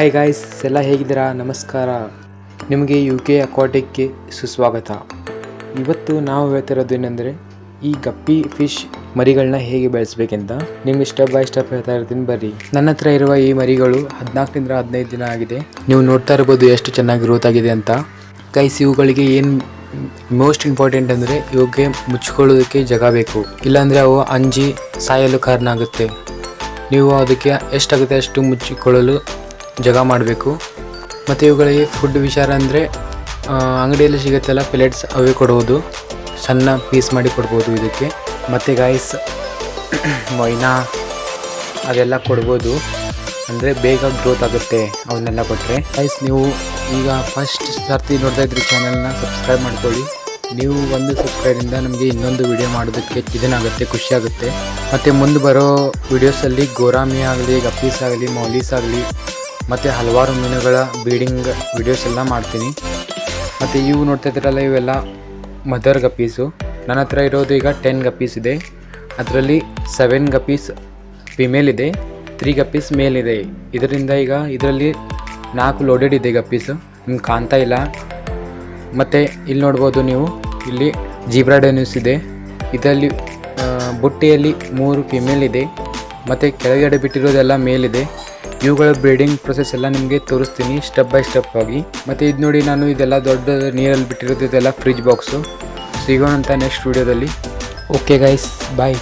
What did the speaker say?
Hi guys, ಎಲ್ಲ ಹೇಗಿದ್ದೀರಾ? ನಮಸ್ಕಾರ. ನಿಮಗೆ UK ಅಕ್ವಾಟಿಕ್ಗೆ ಸುಸ್ವಾಗತ. ಇವತ್ತು ನಾವು ಹೇಳ್ತಿರೋದು ಏನೆಂದರೆ ಈ ಗಪ್ಪಿ ಫಿಶ್ ಮರಿಗಳನ್ನ ಹೇಗೆ ಬೆಳೆಸಬೇಕೆಂತ ನಿಮಗೆ ಸ್ಟೆಪ್ ಬೈ ಸ್ಟೆಪ್ ಹೇಳ್ತಾ ಇರ್ತೀನಿ, ಬರ್ರಿ. ನನ್ನ ಹತ್ರ ಇರುವ ಈ ಮರಿಗಳು 14ರಿಂದ 15 ದಿನ ಆಗಿದೆ. ನೀವು ನೋಡ್ತಾ ಇರ್ಬೋದು ಎಷ್ಟು ಚೆನ್ನಾಗಿ ಗ್ರೋತ್ ಆಗಿದೆ ಅಂತ. ಗೈಸ್, ಇವುಗಳಿಗೆ ಏನು ಮೋಸ್ಟ್ ಇಂಪಾರ್ಟೆಂಟ್ ಅಂದರೆ ಇವಕ್ಕೆ ಮುಚ್ಕೊಳ್ಳೋದಕ್ಕೆ ಜಾಗ ಬೇಕು, ಇಲ್ಲಾಂದರೆ ಅವು ಅಂಜಿ ಸಾಯಲು ಕಾರಣ ಆಗುತ್ತೆ. ನೀವು ಅದಕ್ಕೆ ಎಷ್ಟಾಗುತ್ತೆ ಅಷ್ಟು ಮುಚ್ಚಿಕೊಳ್ಳಲು ಜಾಗ ಮಾಡಬೇಕು. ಮತ್ತು ಇವುಗಳಿಗೆ ಫುಡ್ ವಿಚಾರ ಅಂದರೆ ಅಂಗಡಿಯಲ್ಲಿ ಸಿಗುತ್ತಲ್ಲ ಪೆಲೆಟ್ಸ್, ಅವೇ ಕೊಡುವುದು. ಸಣ್ಣ ಪೀಸ್ ಮಾಡಿ ಕೊಡ್ಬೋದು ಇದಕ್ಕೆ. ಮತ್ತು ಗಾಯ್ಸ್, ಮೊಯ್ನಾ ಅದೆಲ್ಲ ಕೊಡ್ಬೋದು, ಅಂದರೆ ಬೇಗ ಗ್ರೋತ್ ಆಗುತ್ತೆ ಅವನ್ನೆಲ್ಲ ಕೊಟ್ಟರೆ. ಗೈಸ್, ನೀವು ಈಗ ಫಸ್ಟ್ ಸರ್ತಿ ನೋಡ್ತಾ ಇದ್ರಿ ಚಾನಲ್ನ ಸಬ್ಸ್ಕ್ರೈಬ್ ಮಾಡ್ಕೊಳ್ಳಿ. ನೀವು ಒಂದು ಸಬ್ಸ್ಕ್ರೈಬಿಂದ ನಮಗೆ ಇನ್ನೊಂದು ವಿಡಿಯೋ ಮಾಡೋದಕ್ಕೆ ಇದನ್ನಾಗುತ್ತೆ, ಖುಷಿಯಾಗುತ್ತೆ. ಮತ್ತು ಮುಂದೆ ಬರೋ ವಿಡಿಯೋಸಲ್ಲಿ ಗೋರಾಮಿ ಆಗಲಿ, ಗಪ್ಪೀಸ್ ಆಗಲಿ, ಮೌಲೀಸ್ ಆಗಲಿ ಮತ್ತು ಹಲವಾರು ಮೀನುಗಳ ಬ್ರೀಡಿಂಗ್ ವಿಡಿಯೋಸ್ ಎಲ್ಲ ಮಾಡ್ತೀನಿ. ಮತ್ತು ಇವು ನೋಡ್ತಾ ಇದ್ದೀರಲ್ಲ, ಇವೆಲ್ಲ ಮದರ್ ಗಪ್ಪೀಸು. ನನ್ನ ಹತ್ರ ಇರೋದು ಈಗ 10 ಗಪ್ಪೀಸ್ ಇದೆ. ಅದರಲ್ಲಿ 7 ಗಪ್ಪೀಸ್ ಫಿಮೇಲ್ ಇದೆ, 3 ಗಪ್ಪೀಸ್ ಮೇಲ್ ಇದೆ. ಇದರಿಂದ ಈಗ ಇದರಲ್ಲಿ 4 ಲೋಡೆಡ್ ಇದೆ ಗಪ್ಪೀಸು, ನಿಮ್ಗೆ ಕಾಣ್ತಾ ಇಲ್ಲ. ಮತ್ತು ಇಲ್ಲಿ ನೋಡ್ಬೋದು ನೀವು, ಇಲ್ಲಿ ಜೀಬ್ರಾಡನ್ಯೂಸ್ ಇದೆ. ಇದರಲ್ಲಿ ಬುಟ್ಟಿಯಲ್ಲಿ 3 ಫಿಮೇಲ್ ಇದೆ, ಮತ್ತು ಕೆಳಗಡೆ ಬಿಟ್ಟಿರೋದೆಲ್ಲ ಮೇಲ್ ಇದೆ. ಇವುಗಳ ಬ್ರೀಡಿಂಗ್ ಪ್ರೊಸೆಸ್ ಎಲ್ಲ ನಿಮಗೆ ತೋರಿಸ್ತೀನಿ ಸ್ಟೆಪ್ ಬೈ ಸ್ಟೆಪ್ ಆಗಿ. ಮತ್ತು ಇದು ನೋಡಿ, ನಾನು ಇದೆಲ್ಲ ದೊಡ್ಡ ನೀರಲ್ಲಿ ಬಿಟ್ಟಿರೋದು, ಇದೆಲ್ಲ ಫ್ರಿಜ್ ಬಾಕ್ಸು. ಸಿಗೋಣ ಅಂತ ನೆಕ್ಸ್ಟ್ ವಿಡಿಯೋದಲ್ಲಿ. ಓಕೆ ಗೈಸ್, ಬಾಯ್.